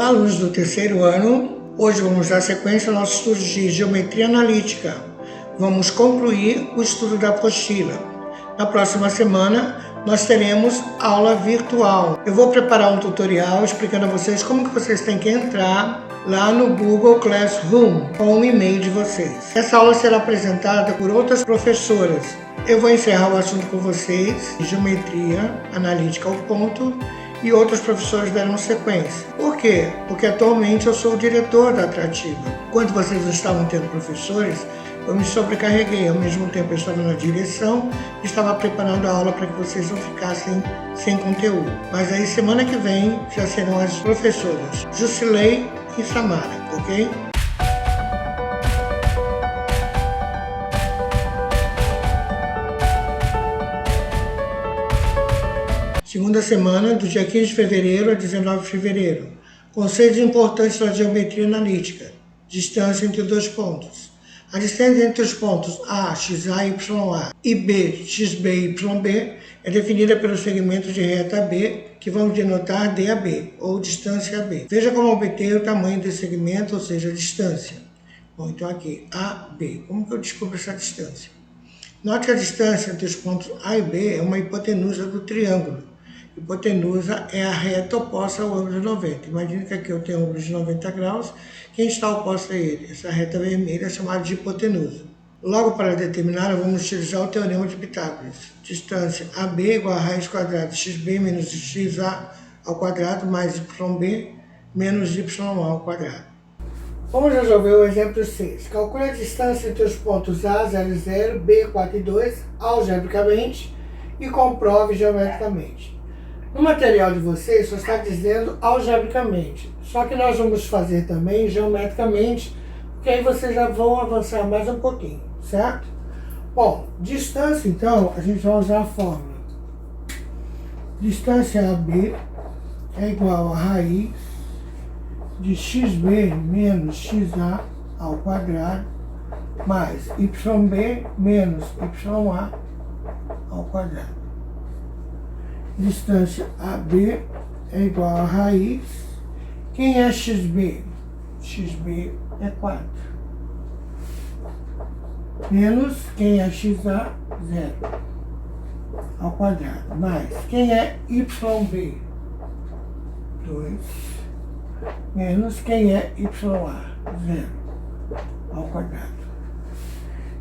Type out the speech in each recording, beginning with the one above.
Olá, alunos do terceiro ano. Hoje vamos dar sequência ao nosso estudo de geometria analítica. Vamos concluir o estudo da apostila. Na próxima semana, nós teremos aula virtual. Eu vou preparar um tutorial explicando a vocês como que vocês têm que entrar lá no Google Classroom com o e-mail de vocês. Essa aula será apresentada por outras professoras. Eu vou encerrar o assunto com vocês, geometria analítica ao ponto, e outros professores darão sequência. Por quê? Porque atualmente eu sou o diretor da Atrativa. Quando vocês não estavam tendo professores, eu me sobrecarreguei. Ao mesmo tempo eu estava na direção e estava preparando a aula para que vocês não ficassem sem conteúdo. Mas aí semana que vem já serão as professoras Jusilei e Samara, ok? Segunda semana, do dia 15 de fevereiro a 19 de fevereiro. Conceitos importantes da geometria analítica. Distância entre dois pontos. A distância entre os pontos A, XA e YA e B, XB e YB é definida pelos segmentos de reta B, que vamos denotar DAB, ou distância AB. Veja como obter o tamanho desse segmento, ou seja, a distância. Bom, então aqui, AB. Como que eu descubro essa distância? Note que a distância entre os pontos A e B é uma hipotenusa do triângulo. Hipotenusa é a reta oposta ao ângulo de 90. Imagina que aqui eu tenho um ângulo de 90 graus. Quem está oposto a ele? Essa reta vermelha é chamada de hipotenusa. Logo, para determinar, vamos utilizar o teorema de Pitágoras. Distância AB igual a raiz quadrada de xb menos xa ao quadrado mais yb menos ya ao quadrado. Vamos resolver o exemplo 6. Calcule a distância entre os pontos A, 0 e 0, B, 4 e 2, algebricamente, e comprove geometricamente. No material de vocês só está dizendo algebricamente, só que nós vamos fazer também geometricamente, porque aí vocês já vão avançar mais um pouquinho, certo? Bom, distância então, a gente vai usar a fórmula. Distância AB é igual a raiz de xb menos xa ao quadrado mais yb menos ya ao quadrado. Distância AB é igual a raiz. Quem é xb? Xb é 4. Menos quem é xa? 0 ao quadrado. Mais quem é yb? 2. Menos quem é ya? 0 ao quadrado.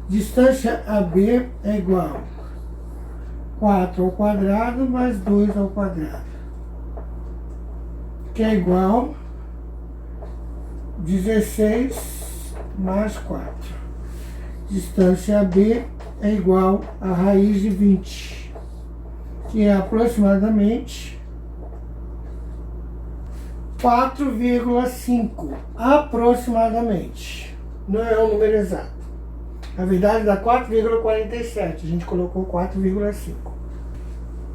Distância AB é igual a 4 ao quadrado mais 2 ao quadrado, que é igual a 16 mais 4. Distância AB é igual a raiz de 20, que é aproximadamente 4,5. Aproximadamente. Não é um número exato. Na verdade dá 4,47. A gente colocou 4,5.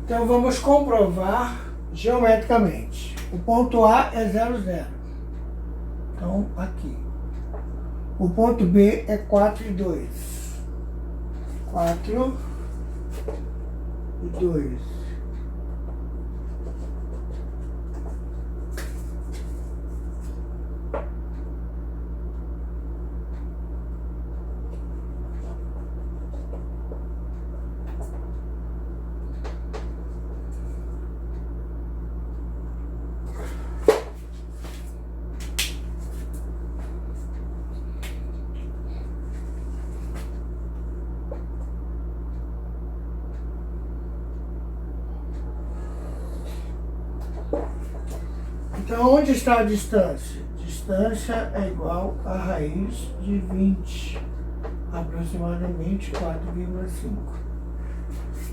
Então vamos comprovar geometricamente. O ponto A é 0, 0. Então aqui. O ponto B é 4 e 2. 4 e 2. Então, onde está a distância? Distância é igual a raiz de 20, aproximadamente 4,5.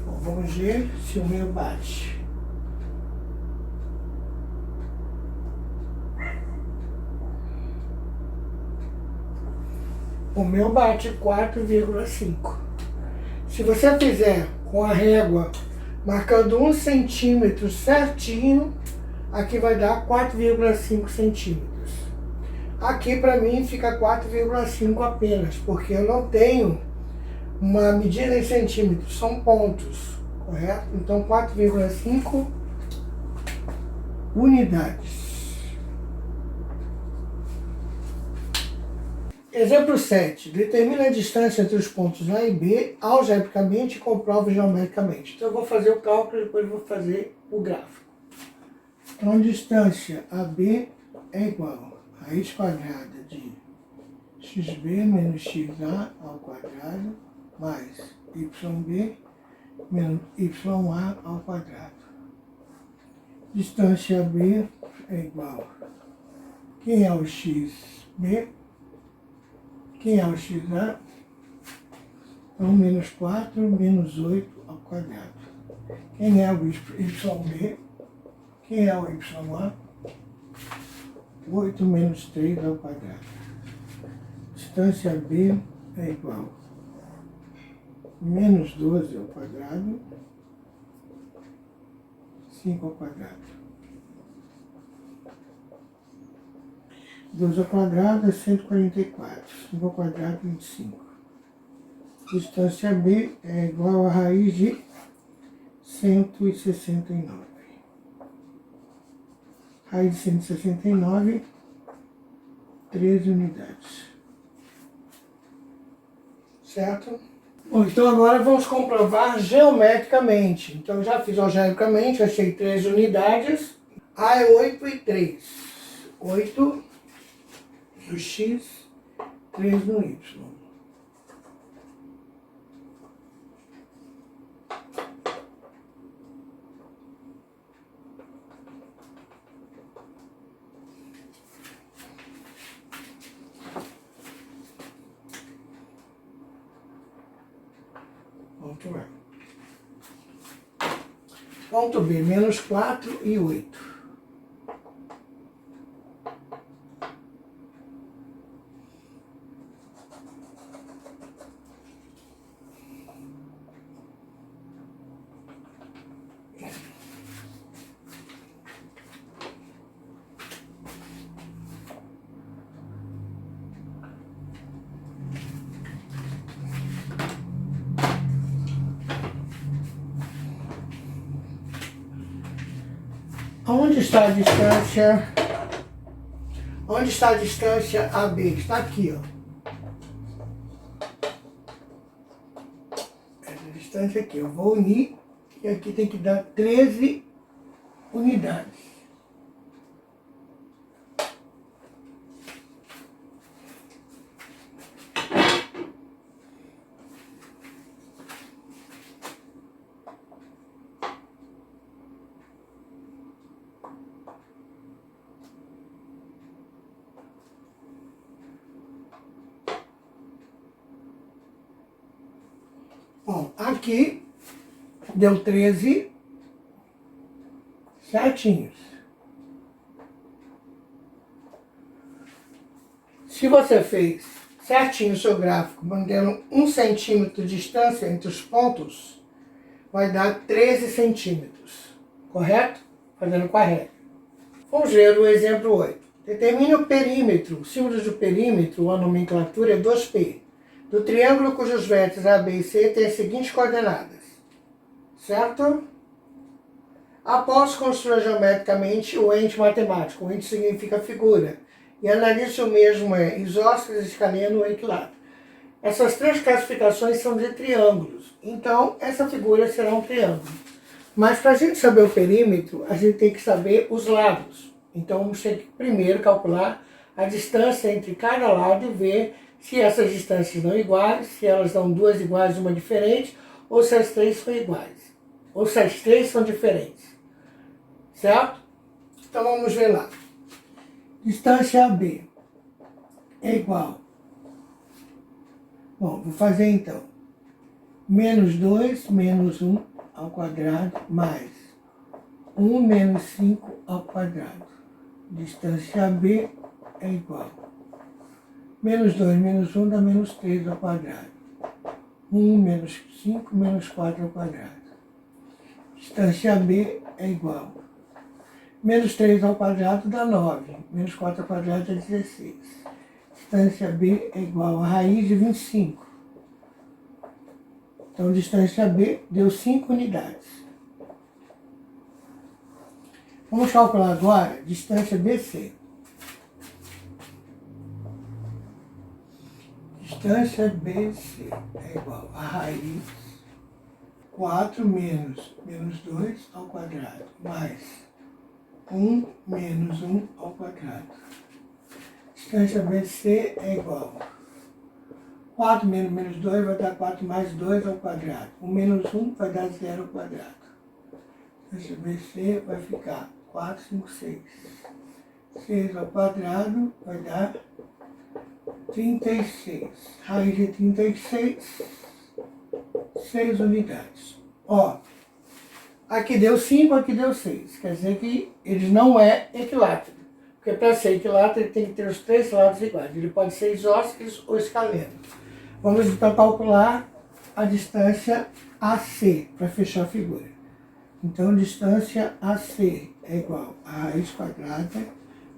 Bom, vamos ver se o meu bate. O meu bate 4,5. Se você fizer com a régua, marcando 1 centímetro certinho, aqui vai dar 4,5 centímetros. Aqui para mim fica 4,5 apenas, porque eu não tenho uma medida em centímetros, são pontos, correto? Então 4,5 unidades. Exemplo 7. Determina a distância entre os pontos A e B algebricamente e comprova geometricamente. Então eu vou fazer o cálculo e depois vou fazer o gráfico. Então distância AB é igual a raiz quadrada de xb menos xa ao quadrado mais yb menos ya ao quadrado. Distância AB é igual. Quem é o xb? Quem é o xa? Então, menos 4 menos 8 ao quadrado. Quem é o yb? Quem é o ya? 8 menos 3 ao quadrado. Distância B é igual a menos 12 ao quadrado, 5 ao quadrado. 12 ao quadrado é 144, 5 ao quadrado, 25. Distância B é igual a raiz de 169. Raiz de 169, 13 unidades. Certo? Bom, então agora vamos comprovar geometricamente. Então eu já fiz algebricamente, achei 13 unidades. A é 8 e 3. 8 no x, 3 no y. Ponto A. Ponto B, menos 4 e 8. Onde está a distância? Onde está a distância AB? Está aqui, ó. Essa distância aqui, eu vou unir e aqui tem que dar 13 unidades. Bom, aqui deu 13 certinhos. Se você fez certinho o seu gráfico, mantendo 1 centímetro de distância entre os pontos, vai dar 13 centímetros. Correto? Fazendo com a régua. Vamos ver o exemplo 8. Determine o perímetro. O símbolo do perímetro, a nomenclatura é 2P. Do triângulo cujos vértices A, B e C têm as seguintes coordenadas. Certo? Após construir geometricamente o ente matemático, o ente significa figura, e analise se o mesmo é isósceles, escaleno ou equilátero. Essas três classificações são de triângulos, então essa figura será um triângulo. Mas para a gente saber o perímetro, a gente tem que saber os lados. Então vamos ter que primeiro calcular a distância entre cada lado e ver se essas distâncias são iguais, se elas são duas iguais e uma diferente, ou se as três são iguais, ou se as três são diferentes. Certo? Então vamos ver lá. Distância AB é igual. Bom, vou fazer então. Menos 2 menos 1 ao quadrado mais 1 menos 5 ao quadrado. Distância AB é igual. Menos 2 menos 1 dá menos 3 ao quadrado. 1 menos 5 menos 4 ao quadrado. Distância AB é igual. Menos 3 ao quadrado dá 9. Menos 4 ao quadrado dá 16. Distância B é igual a raiz de 25. Então, distância B deu 5 unidades. Vamos calcular agora distância BC. distância BC é igual a raiz 4 menos 2 ao quadrado, mais 1 menos 1 ao quadrado. Distância BC é igual a 4 menos 2 vai dar 4 mais 2 ao quadrado. 1 menos 1 vai dar 0 ao quadrado. Distância BC vai ficar 4, 5, 6. 6 ao quadrado vai dar 36. Raiz de 36, 6 unidades. Ó, aqui deu 5, aqui deu 6. Quer dizer que ele não é equilátero. Porque para ser equilátero ele tem que ter os três lados iguais. Ele pode ser isósceles ou escaleno. Vamos então calcular a distância AC para fechar a figura. Então, distância AC é igual a raiz quadrada,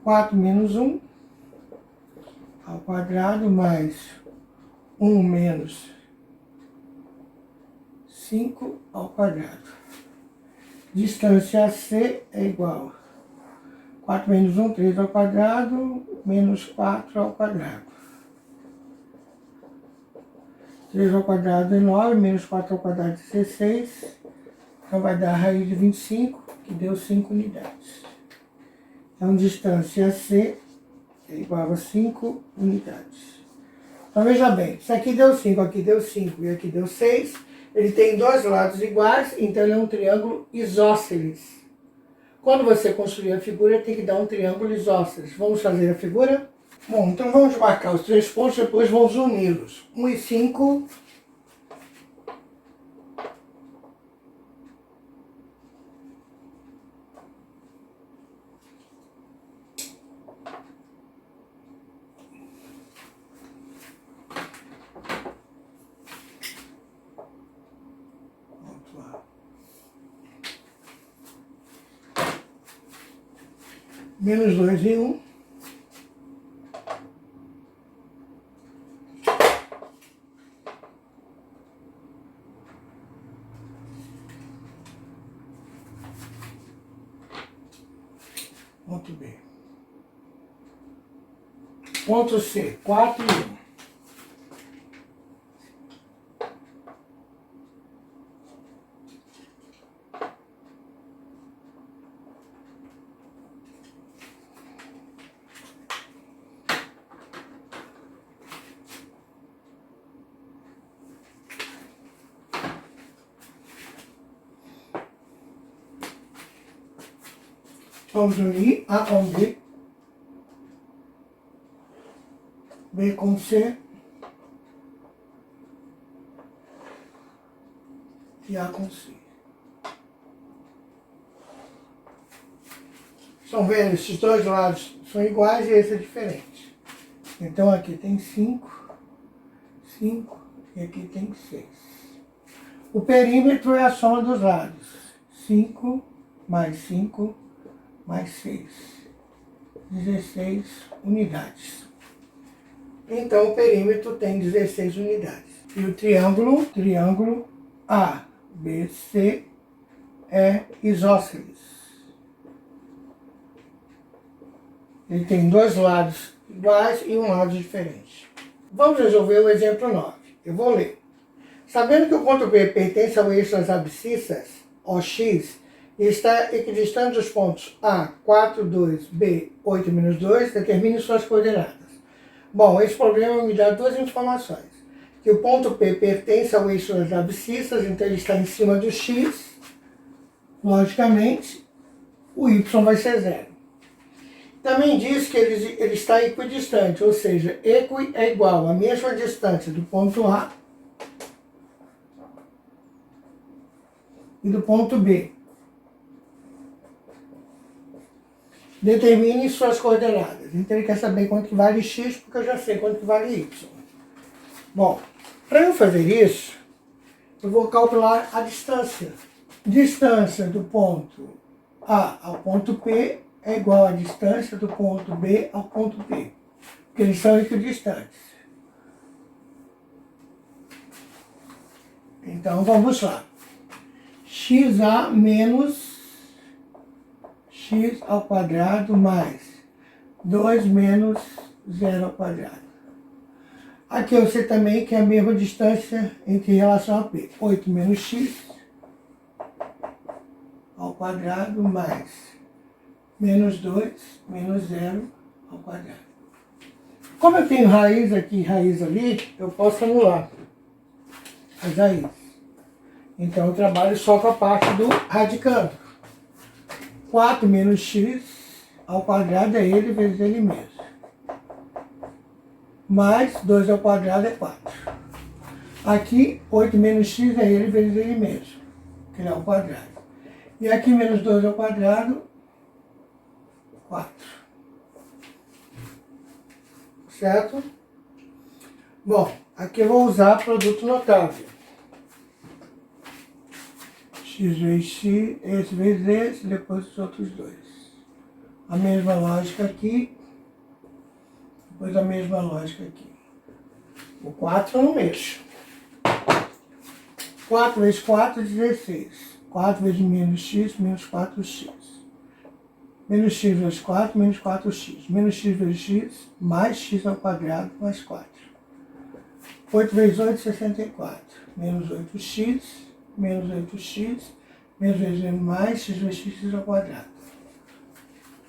4 menos 1 ao quadrado, mais 1 menos 5 ao quadrado. Distância AC é igual a 4 menos 1, 3 ao quadrado, menos 4 ao quadrado. 3 ao quadrado é 9, menos 4 ao quadrado é 16. Então vai dar a raiz de 25, que deu 5 unidades. Então, distância C é igual a 5 unidades. Então, veja bem, isso aqui deu 5, aqui deu 5 e aqui deu 6. Ele tem dois lados iguais, então ele é um triângulo isósceles. Quando você construir a figura, tem que dar um triângulo isósceles. Vamos fazer a figura? Bom, então vamos marcar os 3 pontos, depois vamos uni-los. 1 e 5. Menos 2 e 1. Ponto B. Ponto C, 4 e 1. Vamos unir A com B, B com C e A com C. Estão vendo? Esses dois lados são iguais e esse é diferente. Então aqui tem 5, 5 e aqui tem 6. O perímetro é a soma dos lados. 5 mais 5 mais 6, 16 unidades. Então, o perímetro tem 16 unidades. E o triângulo ABC é isósceles. Ele tem dois lados iguais e um lado diferente. Vamos resolver o exemplo 9. Eu vou ler. Sabendo que o ponto B pertence ao eixo das abscissas, OX, e está equidistante dos pontos A, 4, 2, B, 8, menos 2, determine suas coordenadas. Bom, esse problema me dá duas informações. Que o ponto P pertence ao eixo das abscissas, então ele está em cima do X. Logicamente, o Y vai ser 0. Também diz que ele está equidistante, ou seja, equi é igual à mesma distância do ponto A e do ponto B. Determine suas coordenadas. Então ele quer saber quanto que vale x, porque eu já sei quanto que vale y. Bom, para eu fazer isso, eu vou calcular a distância. Distância do ponto A ao ponto P é igual à distância do ponto B ao ponto P, porque eles são equidistantes. Então vamos lá. XA menos x ao quadrado mais 2 menos 0 ao quadrado. Aqui eu sei também que é a mesma distância entre relação a P. 8 menos x ao quadrado mais menos 2 menos 0 ao quadrado. Como eu tenho raiz aqui e raiz ali, eu posso anular as raízes. Então eu trabalho só com a parte do radicando. 4 menos x ao quadrado é ele vezes ele mesmo. Mais 2 ao quadrado é 4. Aqui, 8 menos x é ele vezes ele mesmo, que é o quadrado. E aqui, menos 2 ao quadrado, 4. Certo? Bom, aqui eu vou usar produto notável. X vezes x, esse vezes esse, depois os outros dois. A mesma lógica aqui, depois a mesma lógica aqui. O 4 eu não mexo. 4 vezes 4, 16. 4 vezes menos x, menos 4x. Menos x vezes 4, menos 4x. Menos x vezes x, mais x ao quadrado, mais 4. 8 vezes 8, 64. Menos 8x, menos 8x, menos vezes mais, x vezes x ao quadrado.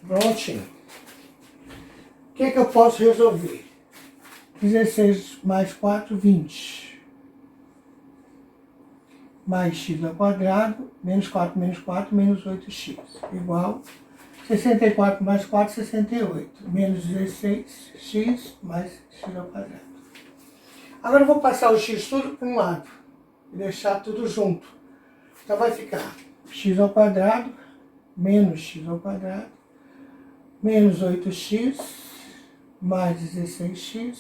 Prontinho. O que eu posso resolver? 16 mais 4, 20. Mais x ao quadrado, menos 4, menos 8x. Igual 64 mais 4, 68. Menos 16x mais x ao quadrado. Agora eu vou passar o x tudo para um lado. E deixar tudo junto. Então vai ficar x ao quadrado, menos x ao quadrado, menos 8x, mais 16x,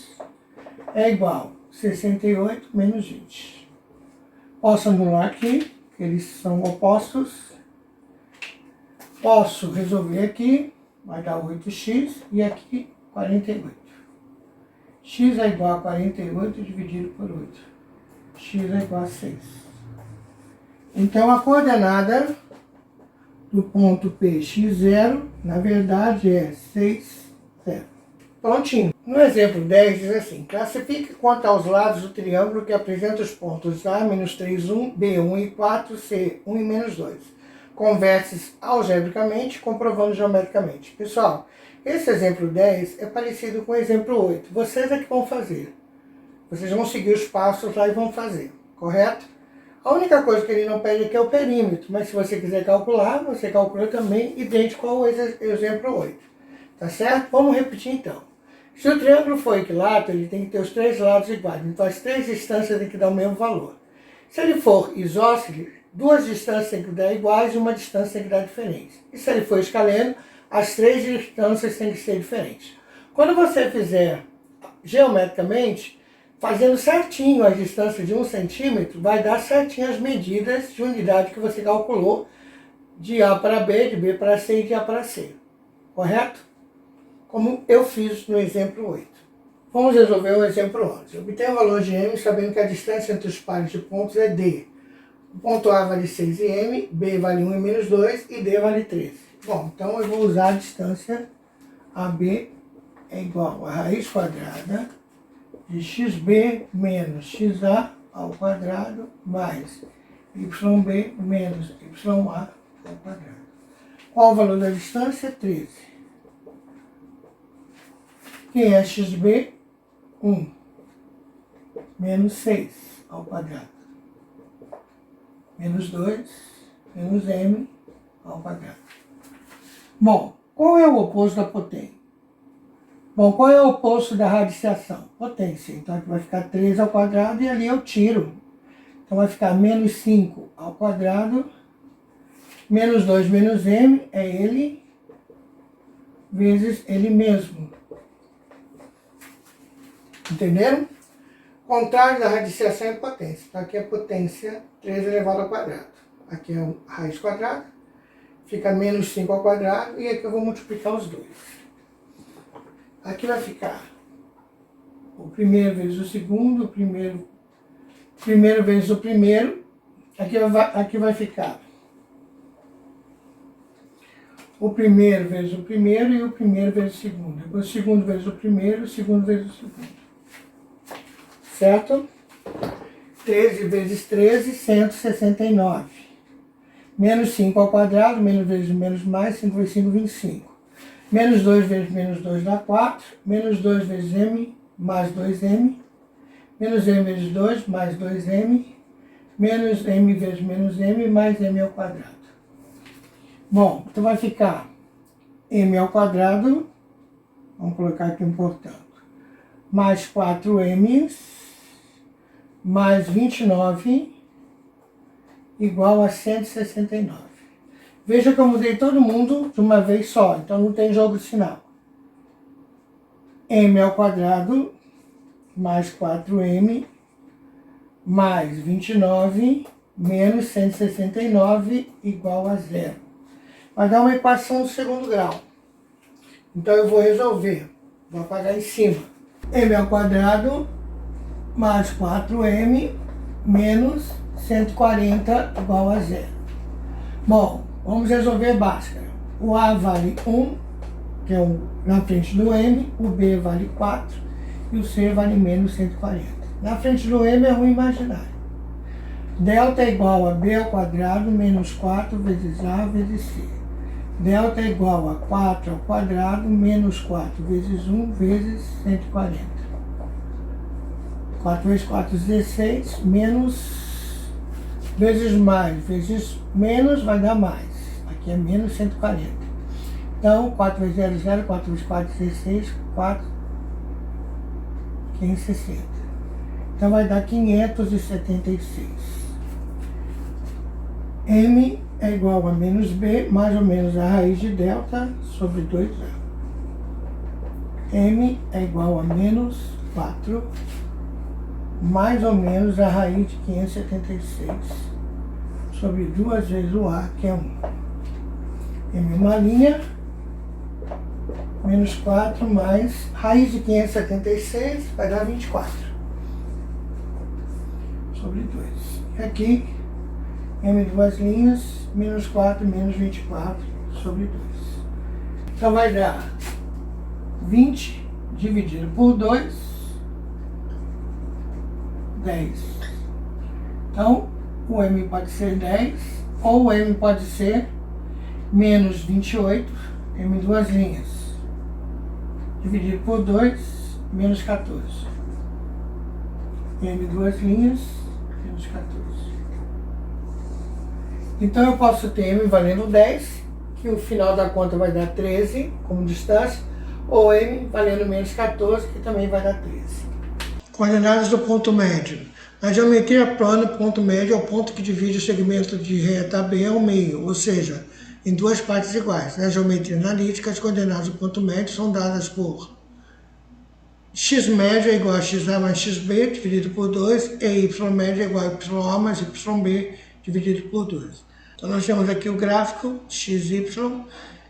é igual a 68 menos 20. Posso anular aqui, que eles são opostos. Posso resolver aqui, vai dar 8x, e aqui 48. X é igual a 48 dividido por 8. X é igual a 6. Então, a coordenada do ponto P, x0, na verdade é 6, 0. Prontinho. No exemplo 10 diz assim: classifique quanto aos lados do triângulo que apresenta os pontos A, menos 3, 1, B, 1 e 4, C, 1 e menos 2. Converse algebricamente, comprovando geometricamente. Pessoal, esse exemplo 10 é parecido com o exemplo 8. Vocês é que vão fazer. Vocês vão seguir os passos lá e vão fazer, correto? A única coisa que ele não pede aqui é o perímetro, mas se você quiser calcular, você calcula também idêntico ao exemplo 8. Tá certo? Vamos repetir então. Se o triângulo for equilátero, ele tem que ter os três lados iguais. Então as três distâncias têm que dar o mesmo valor. Se ele for isósceles, duas distâncias têm que dar iguais e uma distância tem que dar diferente. E se ele for escaleno, as três distâncias têm que ser diferentes. Quando você fizer geometricamente, fazendo certinho as distâncias de 1 centímetro, vai dar certinho as medidas de unidade que você calculou de A para B, de B para C e de A para C. Correto? Como eu fiz no exemplo 8. Vamos resolver o exemplo 11. Obtenha o valor de M sabendo que a distância entre os pares de pontos é D. O ponto A vale 6 e M, B vale 1 e menos 2 e D vale 13. Bom, então eu vou usar a distância AB é igual a raiz quadrada de xb menos xa ao quadrado mais yb menos ya ao quadrado. Qual o valor da distância? 13. Quem é xb? 1. Menos 6 ao quadrado. Menos 2, menos m ao quadrado. Bom, qual é o oposto da potência? Bom, qual é o oposto da radiciação? Potência. Então aqui vai ficar 3 ao quadrado e ali eu tiro. Então vai ficar menos 5 ao quadrado, menos 2 menos m é ele, vezes ele mesmo. Entenderam? Contrário da radiciação é potência. Então aqui é potência 3 elevado ao quadrado. Aqui é a raiz quadrada, fica menos 5 ao quadrado e aqui eu vou multiplicar os dois. Aqui vai ficar o primeiro vezes o segundo, o primeiro vezes o primeiro. Aqui vai ficar o primeiro vezes o primeiro e o primeiro vezes o segundo. Depois o segundo vezes o primeiro, o segundo vezes o segundo. certo? 13 vezes 13, 169. Menos 5 ao quadrado, menos vezes menos mais, 5 vezes 5, 25. Menos 2 vezes menos 2 dá 4. Menos 2 vezes m, mais 2m. Menos m vezes 2, mais 2m. Menos m vezes menos m, mais m ao quadrado. Bom, então vai ficar m ao quadrado, vamos colocar aqui portanto, mais 4m, mais 29, igual a 169. Veja que eu mudei todo mundo de uma vez só, então não tem jogo de sinal. M ao quadrado, mais 4m, mais 29, menos 169, igual a 0. Vai dar uma equação do segundo grau. Então eu vou resolver. Vou apagar em cima. M ao quadrado, mais 4m, menos 140, igual a 0. Bom, vamos resolver Bhaskara. O A vale 1, que é na frente do M, o B vale 4 e o C vale menos 140. Na frente do M é um imaginário. Delta é igual a B ao quadrado menos 4 vezes A vezes C. Delta é igual a 4 ao quadrado menos 4 vezes 1 vezes 140. 4 vezes 4, 16, menos, vezes mais, vezes menos vai dar mais. Aqui é menos 140. Então, 4 vezes 0, 0, 4 vezes 4, 16, 4, 560. Então, vai dar 576. M é igual a menos B, mais ou menos a raiz de delta sobre 2A. M é igual a menos 4, mais ou menos a raiz de 576 sobre 2 vezes o A, que é 1. M é uma linha, menos 4 mais raiz de 576 vai dar 24 sobre 2. E aqui, M duas linhas, menos 4 menos 24 sobre 2. Então vai dar 20 dividido por 2, 10. Então, o M pode ser 10, ou o M pode ser menos 28, M duas linhas, dividido por 2, menos 14. M duas linhas, menos 14. Então eu posso ter M valendo 10, que o final da conta vai dar 13 como distância, ou M valendo menos 14, que também vai dar 13. Coordenadas do ponto médio. Na geometria plana, o ponto médio é o ponto que divide o segmento de reta AB ao meio, ou seja, em duas partes iguais. Na geometria analítica, as coordenadas do ponto médio são dadas por x médio é igual a xa mais xb dividido por 2, e y médio é igual a ya mais yb dividido por 2. Então nós temos aqui o gráfico xy.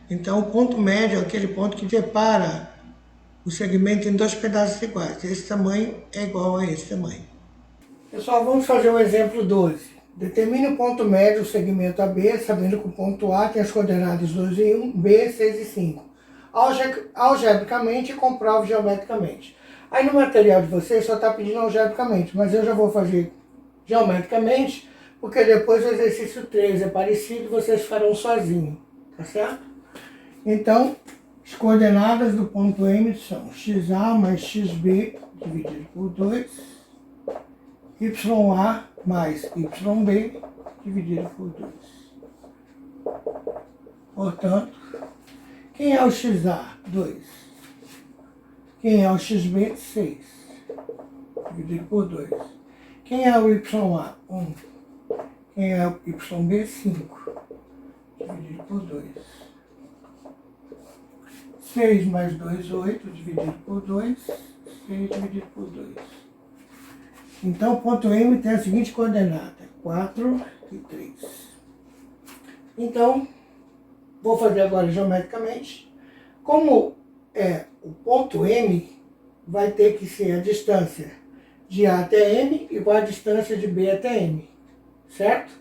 Então o ponto médio é aquele ponto que separa o segmento em dois pedaços iguais. Esse tamanho é igual a esse tamanho. Pessoal, vamos fazer o exemplo 12. Determine o ponto médio do segmento AB, sabendo que o ponto A tem as coordenadas 2 e 1, B 6 e 5. Algebricamente e comprove geometricamente. Aí no material de vocês só está pedindo algebricamente, mas eu já vou fazer geometricamente, porque depois o exercício 3 é parecido e vocês farão sozinho, tá certo? Então, as coordenadas do ponto M são xa mais xb dividido por 2, ya mais yb dividido por 2. Portanto, quem é o xa? 2. Quem é o xb? 6. Dividido por 2. Quem é o ya? 1. Quem é o yb? 5. Dividido por 2. 6 mais 2, 8, dividido por 2, 6 dividido por 2. Então, o ponto M tem a seguinte coordenada, 4 e 3. Então, vou fazer agora geometricamente. Como é o ponto M, vai ter que ser a distância de A até M igual a distância de B até M, certo?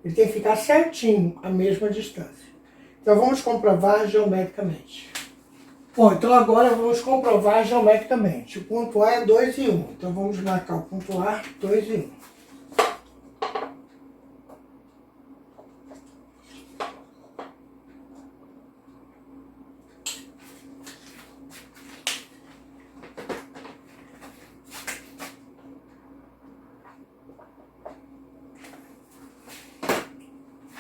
Ele tem que ficar certinho a mesma distância. Então, vamos comprovar geometricamente. Bom, então agora vamos comprovar geometricamente. O ponto A é 2 e 1. Então vamos marcar o ponto A, 2 e 1.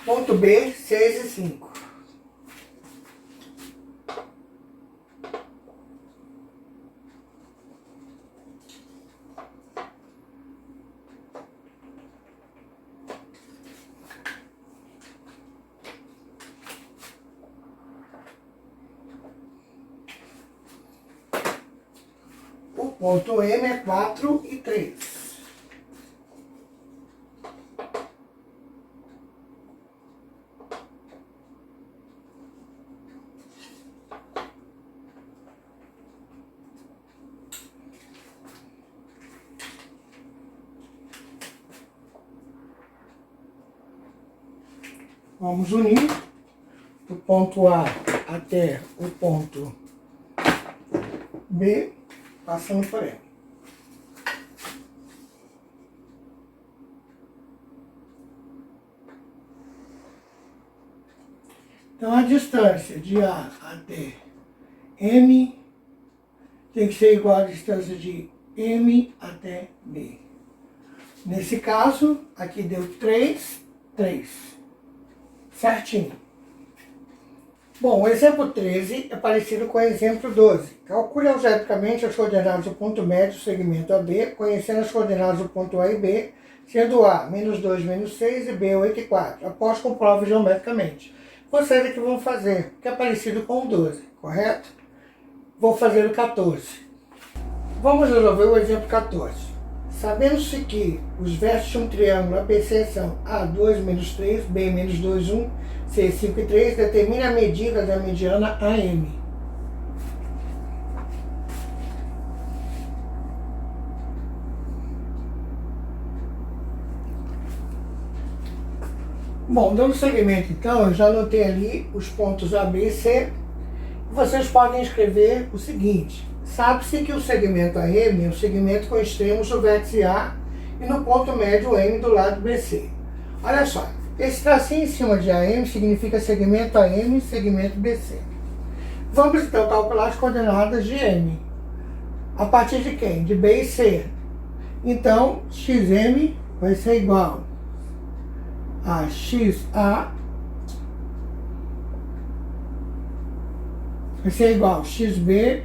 Ponto B, 6 e 5. O ponto M é 4 e 3. Vamos unir do ponto A até o ponto B, passando por M. Então, a distância de A até M tem que ser igual à distância de M até B. Nesse caso, aqui deu 3, 3. Certinho. Bom, o exemplo 13 é parecido com o exemplo 12. Calcule algebricamente as coordenadas do ponto médio do segmento AB, conhecendo as coordenadas do ponto A e B, sendo A menos 2, menos 6 e B 8 e 4. Após comprove geometricamente. Vocês aqui vão fazer, que é parecido com o 12, correto? Vou fazer o 14. Vamos resolver o exemplo 14. Sabendo-se que os versos de um triângulo ABC são A2 menos 3, B menos 2, 1, C 5 e 3, determine a medida da mediana AM. Bom, dando seguimento então, eu já anotei ali os pontos A, B e C. Vocês podem escrever o seguinte: sabe-se que o segmento AM é o segmento com extremos do vértice A e no ponto médio M do lado BC. Olha só, esse tracinho em cima de AM significa segmento AM e segmento BC. Vamos então calcular as coordenadas de M. A partir de quem? De B e C. Então, XM vai ser igual a XA vai ser igual a XB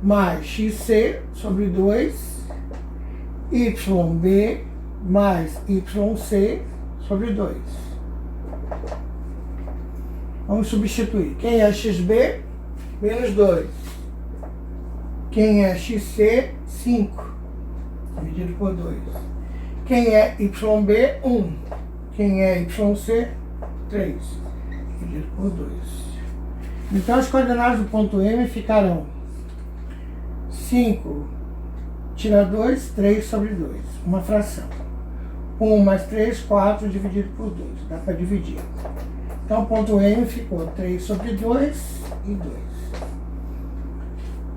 mais XC sobre 2, YB mais YC sobre 2. Vamos substituir. Quem é XB? Menos 2. Quem é XC? 5. Dividido por 2. Quem é YB? 1. Quem é YC? 3. Dividido por 2. Então, as coordenadas do ponto M ficarão 5, tira 2, 3 sobre 2. Uma fração. 1 mais 3, 4 dividido por 2. Dá para dividir. Então, o ponto M ficou 3 sobre 2 e 2.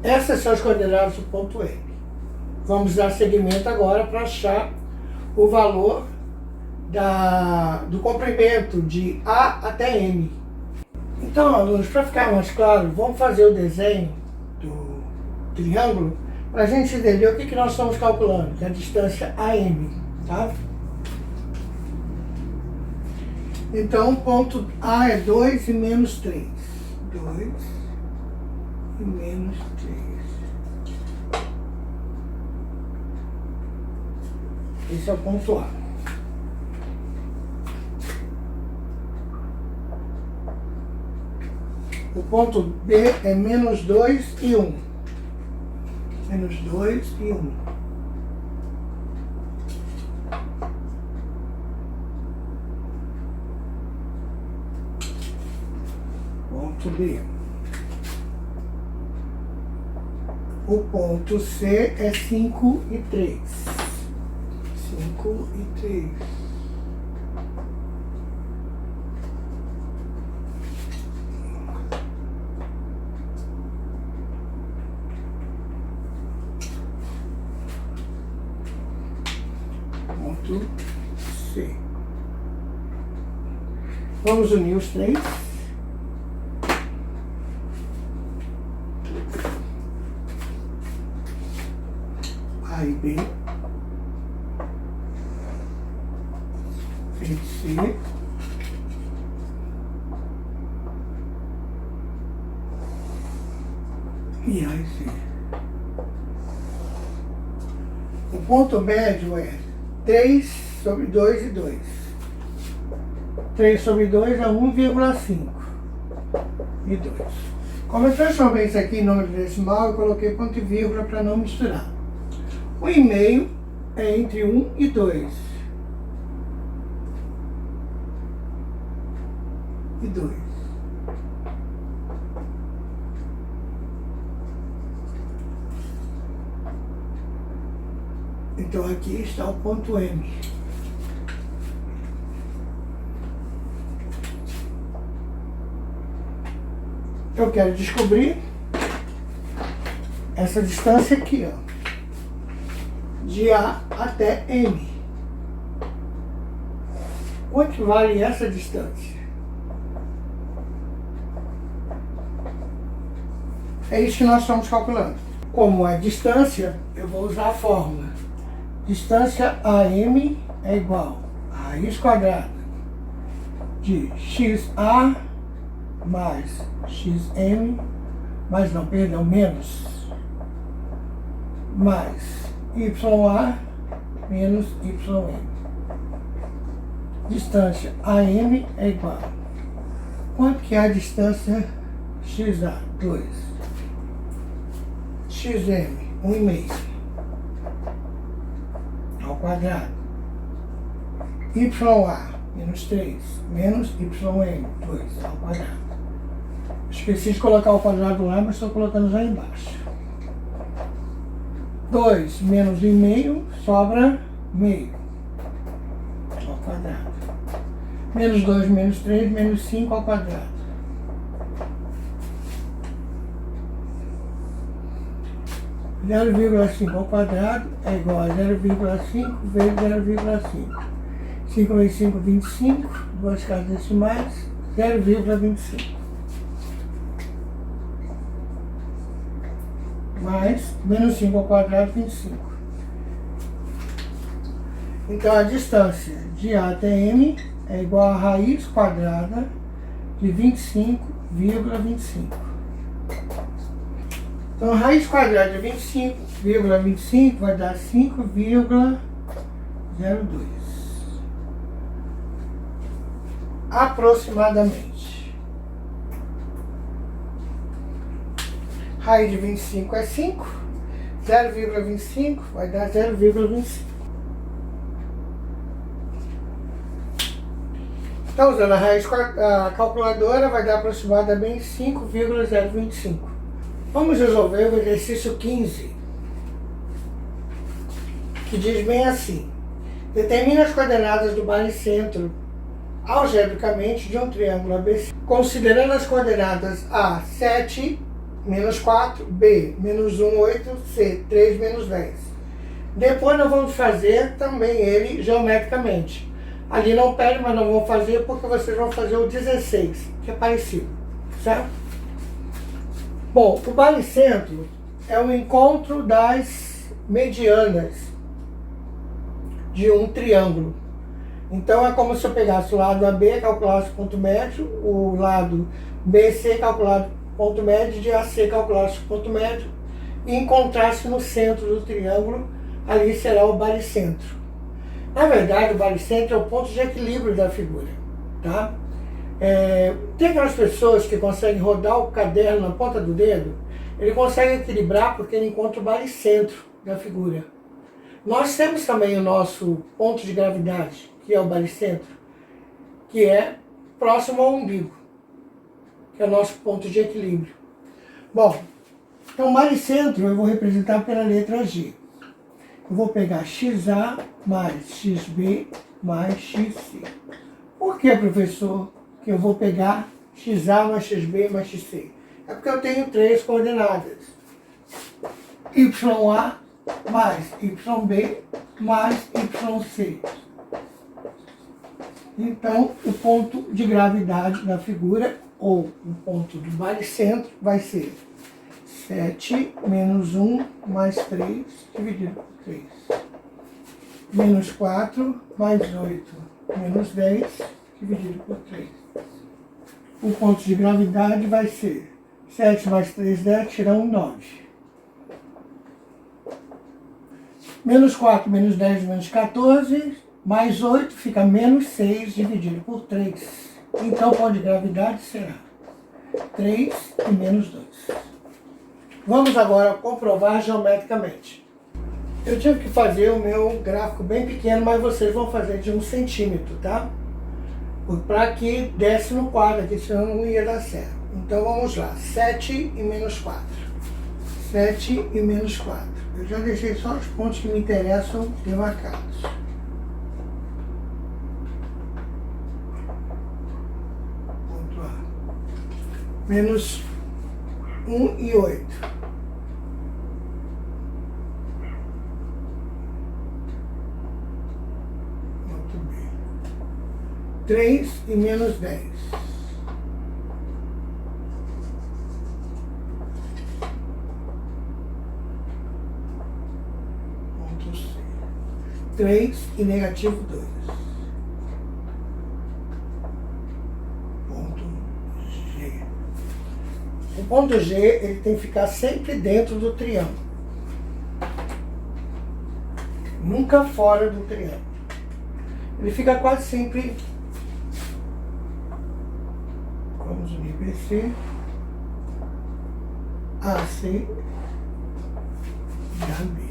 Essas são as coordenadas do ponto M. Vamos dar seguimento agora para achar o valor do comprimento de A até M. Então, alunos, para ficar mais claro, vamos fazer o desenho do triângulo para a gente entender o que nós estamos calculando, que é a distância AM, tá? Então, o ponto A é 2 e menos 3. 2 e menos 3. Esse é o ponto A. O ponto B é menos 2 e 1. Menos 2 e 1. Ponto B. O ponto C é 5 e 3. 5 e 3. ponto C. Vamos unir os três. A e B. B e C. E A e C. O ponto médio é 3 sobre 2 e 2. 3 sobre 2 é 1,5 e 2. Como eu transformei isso aqui em número decimal, eu coloquei ponto e vírgula para não misturar. 1,5 é entre 1 e 2. E 2. Então aqui está o ponto M. Eu quero descobrir essa distância aqui, ó, de A até M. Quanto vale essa distância? É isso que nós estamos calculando. Como é distância, eu vou usar a fórmula. Distância AM é igual a raiz quadrada de XA mais XM, menos, mais YA menos YM. Distância AM é igual. Quanto que é a distância XA? 2. XM, 1,5 ao quadrado. YA, menos 3, menos YM, 2 ao quadrado. Esqueci de colocar o quadrado lá, mas estou colocando já embaixo. 2 menos 1,5, sobra meio ao quadrado. Menos 2, menos 3, menos 5 ao quadrado. Zero vírgula 5 ao quadrado é igual a 0,5 vezes 0,5. 5 vezes 5, 25. Duas casas decimais, 0,25. Mais menos 5 ao quadrado, 25. Então a distância de A até M é igual a raiz quadrada de 25,25. Então, a raiz quadrada de 25,25 vai dar 5,02. Aproximadamente. Raiz de 25 é 5. 0,25 vai dar 0,25. Então, usando a raiz, a calculadora vai dar aproximadamente 5,025. Vamos resolver o exercício 15, que diz bem assim: determina as coordenadas do baricentro algebricamente de um triângulo ABC, considerando as coordenadas A, 7, menos 4, B, menos 1, 8, C, 3, menos 10. Depois nós vamos fazer também ele geometricamente. Ali não pede, mas não vou fazer porque vocês vão fazer o 16, que é parecido, certo? Bom, o baricentro é o encontro das medianas de um triângulo. Então é como se eu pegasse o lado AB, calculasse o ponto médio, o lado BC, calculasse o ponto médio, de AC, calculasse o ponto médio, e encontrasse no centro do triângulo, ali será o baricentro. Na verdade, o baricentro é o ponto de equilíbrio da figura, tá? Tem aquelas pessoas que conseguem rodar o caderno na ponta do dedo, ele consegue equilibrar porque ele encontra o baricentro da figura. Nós temos também o nosso ponto de gravidade, que é o baricentro, que é próximo ao umbigo, que é o nosso ponto de equilíbrio. Bom, então o baricentro eu vou representar pela letra G. Eu vou pegar XA mais XB mais XC. Por que, professor, que eu vou pegar XA mais XB mais XC? É porque eu tenho três coordenadas. YA mais YB mais y6. Então, o ponto de gravidade da figura, ou o ponto do balicentro, vai ser 7 menos 1 mais 3 dividido por 3. Menos 4 mais 8 menos 10 dividido por 3. O ponto de gravidade vai ser 7 mais 3, 10, tirar 1, 9. Menos 4, menos 10, menos 14, mais 8 fica menos 6 dividido por 3. Então, o ponto de gravidade será 3 e menos 2. Vamos agora comprovar geometricamente. Eu tive que fazer o meu gráfico bem pequeno, mas vocês vão fazer de 1 centímetro, tá? Para que desse no quadro aqui, senão não ia dar certo. Então vamos lá, 7 e menos 4. 7 e menos 4. Eu já deixei só os pontos que me interessam demarcados. Ponto A. Menos 1 e 8. Ponto B. 3 e menos 10. Ponto C. 3 e negativo 2. Ponto G. O ponto G, ele tem que ficar sempre dentro do triângulo. Nunca fora do triângulo. Ele fica quase sempre. Vamos unir BC, AC e AB.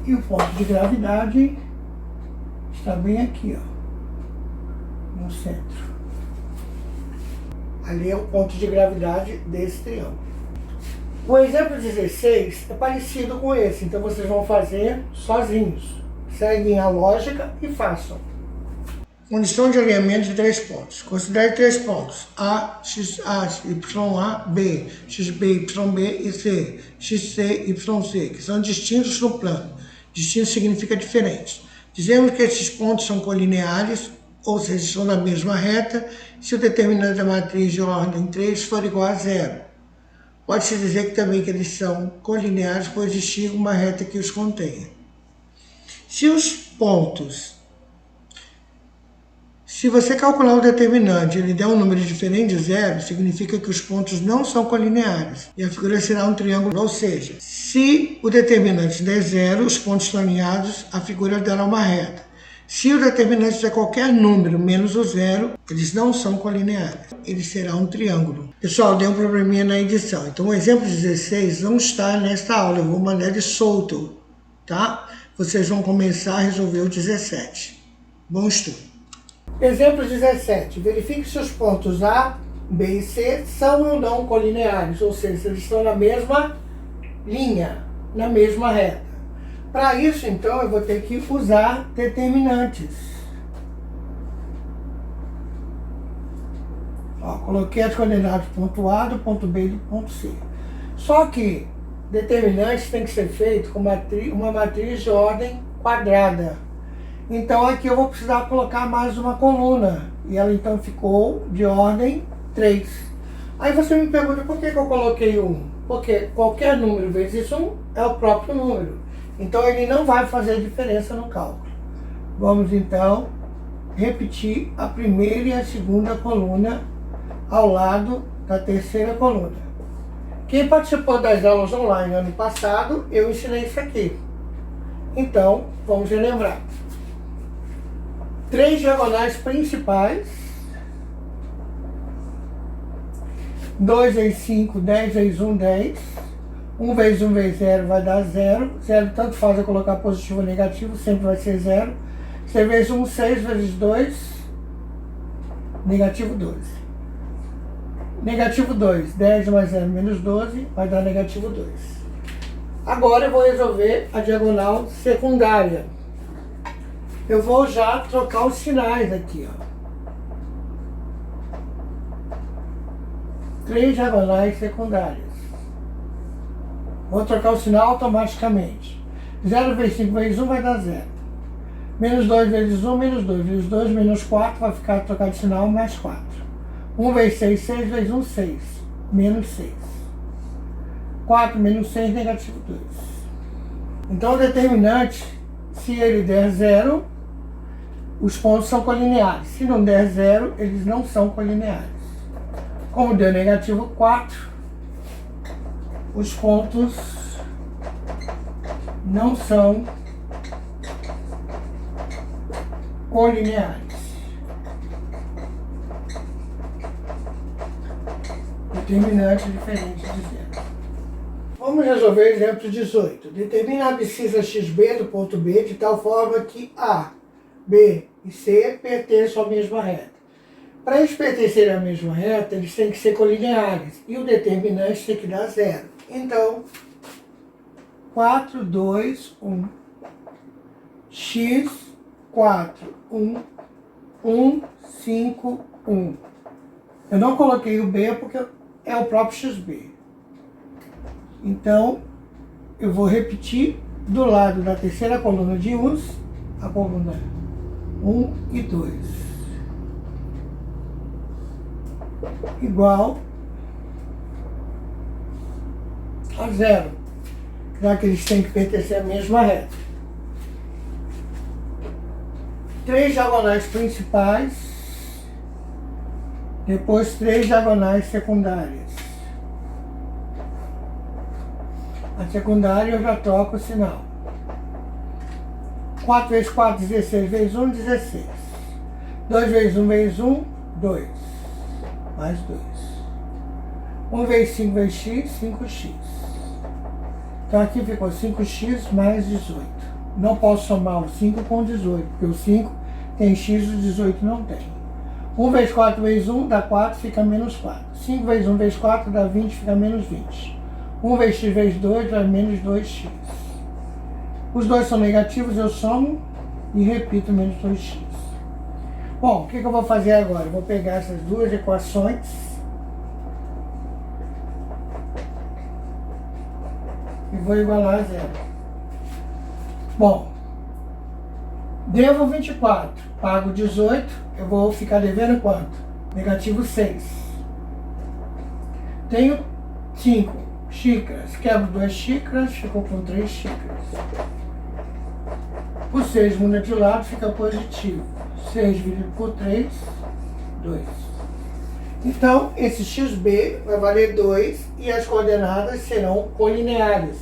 E o ponto de gravidade está bem aqui, ó, no centro. Ali é o ponto de gravidade desse triângulo. O exemplo 16 é parecido com esse, então vocês vão fazer sozinhos. Seguem a lógica e façam. Condição de alinhamento de 3 pontos. Considere 3 pontos: A, X, A, Y, A, B, X, B, Y, B e C, X, C, Y, C, que são distintos no plano. Distinto significa diferentes. Dizemos que esses pontos são colineares, ou seja, estão na mesma reta, se o determinante da matriz de ordem 3 for igual a 0. Pode-se dizer que também que eles são colineares, pois existir uma reta que os contenha. Se você calcular o determinante e ele der um número diferente de zero, significa que os pontos não são colineares e a figura será um triângulo. Ou seja, se o determinante der zero, os pontos estão alinhados, a figura dará uma reta. Se o determinante der qualquer número menos o zero, eles não são colineares. Ele será um triângulo. Pessoal, deu um probleminha na edição. Então o exemplo 16 não está nesta aula, eu vou mandar ele solto, tá? Vocês vão começar a resolver o 17. Bom estudo. Exemplo 17. Verifique se os pontos A, B e C são ou não colineares, ou seja, se eles estão na mesma linha, na mesma reta. Para isso, então, eu vou ter que usar determinantes. Ó, coloquei as coordenadas do ponto A, do ponto B e do ponto C. Só que determinantes tem que ser feito com uma matriz de ordem quadrada. Então aqui eu vou precisar colocar mais uma coluna. E ela então ficou de ordem 3. Aí você me pergunta por que eu coloquei 1? Porque qualquer número vezes 1 é o próprio número. Então ele não vai fazer diferença no cálculo. Vamos então repetir a primeira e a segunda coluna ao lado da terceira coluna. Quem participou das aulas online ano passado, eu ensinei isso aqui. Então, vamos relembrar. 3 diagonais principais, 2 vezes 5, 10 vezes 1, 10. 1 vezes 1 vezes 0 vai dar 0. 0 tanto faz eu colocar positivo ou negativo, sempre vai ser 0. 6 vezes 1, 6 vezes 2, negativo 12. Negativo 2, 10 mais 0 menos 12, vai dar negativo 2. Agora eu vou resolver a diagonal secundária. Eu vou já trocar os sinais aqui, ó. 3 diagonais secundárias. Vou trocar o sinal automaticamente. 0 vezes 5 vezes 1 vai dar 0. Menos 2 vezes 1, menos 2 vezes 2, menos 4, vai ficar trocado de sinal, mais 4. 1 vezes 6, 6 vezes 1, 6. Menos 6. 4 menos 6, negativo 2. Então, o determinante, se ele der 0, os pontos são colineares. Se não der 0, eles não são colineares. Como deu negativo 4, os pontos não são colineares. Determinante diferente de 0. Vamos resolver o exemplo 18. Determina a abscissa XB do ponto B de tal forma que A, B e C pertençam à mesma reta. Para eles pertencerem à mesma reta, eles têm que ser colineares. E o determinante tem que dar 0. Então, 4, 2, 1. X, 4, 1. 1, 5, 1. Eu não coloquei o B porque é o próprio XB. Então, eu vou repetir do lado da terceira coluna de uns, a coluna 1 e 2. Igual a 0, já que eles têm que pertencer à mesma reta. 3 diagonais principais, depois 3 diagonais secundárias. A secundária eu já troco o sinal. 4 vezes 4, 16 vezes 1, 16. 2 vezes 1 vezes 1, 2. Mais 2. 1 vezes 5 vezes x, 5x. Então aqui ficou 5x mais 18. Não posso somar o 5 com o 18, porque o 5 tem x e o 18 não tem. 1 vezes 4 vezes 1 dá 4, fica menos 4. 5 vezes 1 vezes 4 dá 20, fica menos 20. 1 vezes x vezes 2 dá menos 2x. Os dois são negativos, eu somo e repito menos 2x. Bom, o que eu vou fazer agora? Eu vou pegar essas duas equações e vou igualar a 0. Bom, devo 24, pago 18, eu vou ficar devendo quanto? Negativo 6. Tenho 5 xícaras, quebro 2 xícaras, ficou com 3 xícaras. O 6 muda de lado, fica positivo. 6 dividido por 3, 2. Então, esse XB vai valer 2 e as coordenadas serão colineares,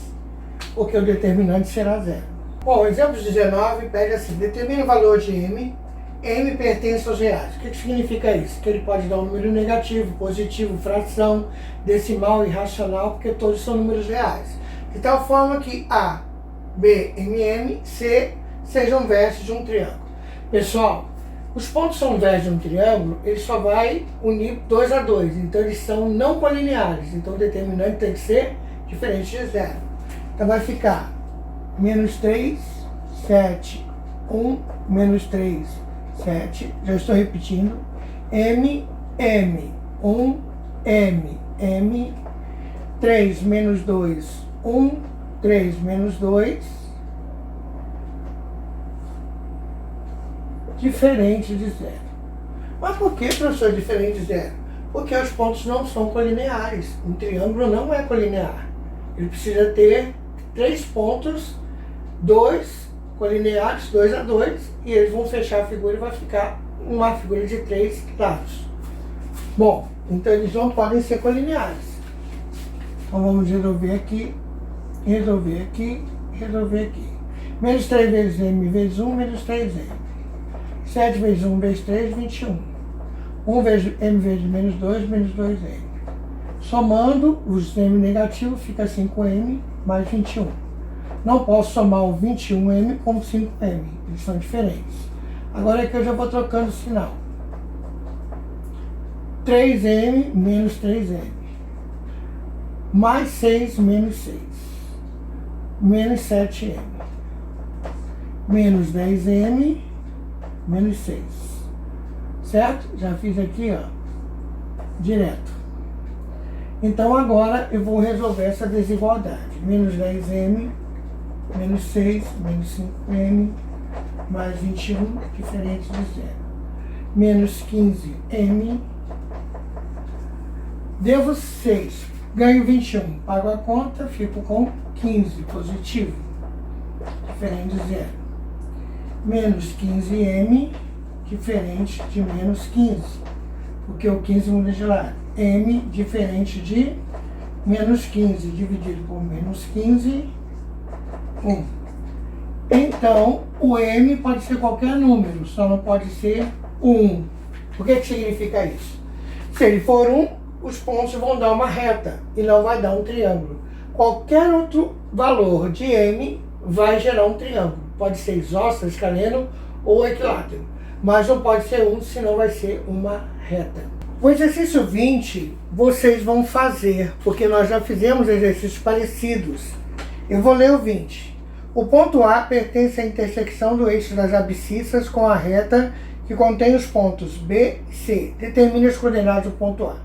porque o determinante será 0. Bom, o exemplo 19 pede assim: determina o valor de M. M pertence aos reais. O que significa isso? Que ele pode dar um número negativo, positivo, fração, decimal, irracional, porque todos são números reais. De tal forma que A, B, M, C sejam vértices de um triângulo. Pessoal, os pontos são vértices de um triângulo, ele só vai unir 2 a 2, então eles são não colineares, então o determinante tem que ser diferente de 0. Então vai ficar menos 3, 7, 1, menos 3, 7, já estou repetindo, M, 1, M, 3 menos 2, 1, 3 menos 2, diferente de 0. Mas por que, professor, diferente de 0? Porque os pontos não são colineares. Um triângulo não é colinear. Ele precisa ter 3 pontos, 2 colineares, 2 a 2, e eles vão fechar a figura e vai ficar uma figura de 3 lados. Bom, então eles não podem ser colineares. Então vamos resolver aqui, resolver aqui, resolver aqui. Menos 3 vezes M vezes 1, menos 3M. 7 vezes 1 vezes 3, 21. 1 vezes M vezes menos 2, menos 2M. Somando os M negativos, fica 5M mais 21. Não posso somar o 21M com 5M, eles são diferentes. Agora é que eu já vou trocando o sinal. 3M menos 3M. Mais 6 menos 6. Menos 7M. Menos 10M menos 6. Certo? Já fiz aqui, ó, direto. Então agora eu vou resolver essa desigualdade. Menos 10M menos 6, menos 5m, mais 21, diferente de zero. Menos 15m, devo 6, ganho 21, pago a conta, fico com 15, positivo, diferente de zero. Menos 15m, diferente de menos 15, porque o 15 muda de lado. M, diferente de menos 15, dividido por menos 15, 1. Então, o M pode ser qualquer número, só não pode ser 1. O que significa isso? Se ele for 1, os pontos vão dar uma reta e não vai dar um triângulo. Qualquer outro valor de M vai gerar um triângulo. Pode ser isósceles, escaleno ou equilátero. Mas não pode ser 1, senão vai ser uma reta. O exercício 20, vocês vão fazer, porque nós já fizemos exercícios parecidos. Eu vou ler o 20. O ponto A pertence à intersecção do eixo das abscissas com a reta que contém os pontos B e C. Determine as coordenadas do ponto A.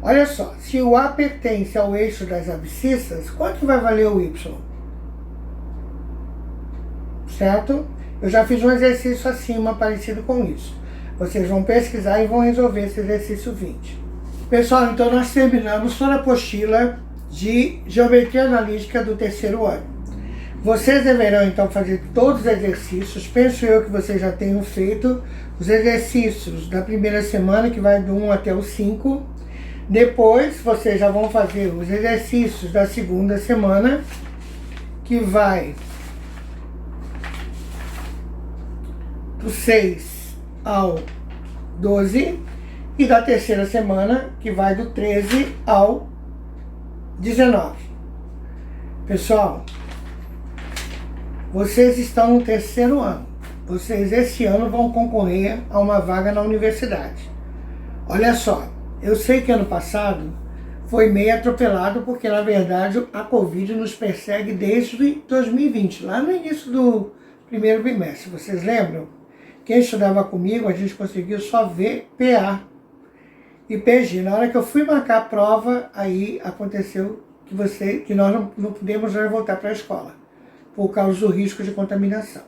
Olha só, se o A pertence ao eixo das abscissas, quanto vai valer o Y? Certo? Eu já fiz um exercício acima parecido com isso. Vocês vão pesquisar e vão resolver esse exercício 20. Pessoal, então nós terminamos toda a apostila de Geometria Analítica do terceiro ano. Vocês deverão então fazer todos os exercícios, penso eu que vocês já tenham feito, os exercícios da primeira semana, que vai do 1 até o 5. Depois vocês já vão fazer os exercícios da segunda semana, que vai do 6 ao 12, e da terceira semana, que vai do 13 ao 19. Pessoal, vocês estão no terceiro ano. Vocês esse ano vão concorrer a uma vaga na universidade. Olha só, eu sei que ano passado foi meio atropelado, porque na verdade a Covid nos persegue desde 2020, lá no início do primeiro bimestre. Vocês lembram? Quem estudava comigo, a gente conseguiu só ver PA e PG. Na hora que eu fui marcar a prova, aí aconteceu que nós não pudemos mais voltar para a escola, por causa do risco de contaminação.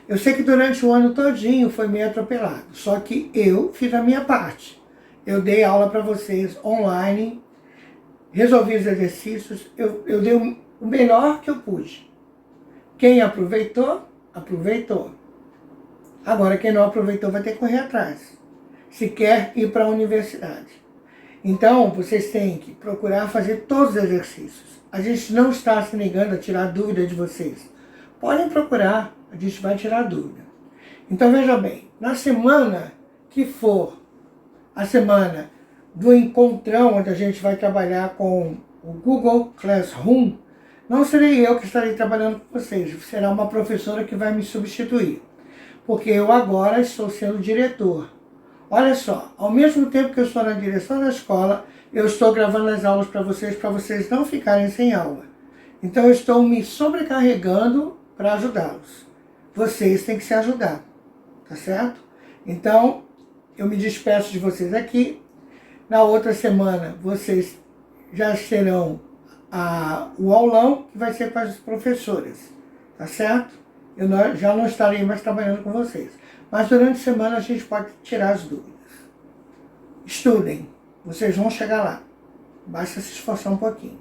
Eu sei que durante o ano todinho foi meio atropelado, só que eu fiz a minha parte. Eu dei aula para vocês online, resolvi os exercícios, eu dei o melhor que eu pude. Quem aproveitou, aproveitou. Agora, quem não aproveitou vai ter que correr atrás, se quer ir para a universidade. Então, vocês têm que procurar fazer todos os exercícios. A gente não está se negando a tirar dúvida de vocês. Podem procurar, a gente vai tirar dúvida. Então, veja bem, na semana que for a semana do encontrão, onde a gente vai trabalhar com o Google Classroom, não serei eu que estarei trabalhando com vocês, será uma professora que vai me substituir, porque eu agora estou sendo diretor. Olha só, ao mesmo tempo que eu estou na direção da escola, eu estou gravando as aulas para vocês não ficarem sem aula. Então eu estou me sobrecarregando para ajudá-los. Vocês têm que se ajudar, tá certo? Então, eu me despeço de vocês aqui. Na outra semana, vocês já terão o aulão, que vai ser para as professoras, tá certo? Eu já não estarei mais trabalhando com vocês. Mas durante a semana a gente pode tirar as dúvidas. Estudem, vocês vão chegar lá. Basta se esforçar um pouquinho.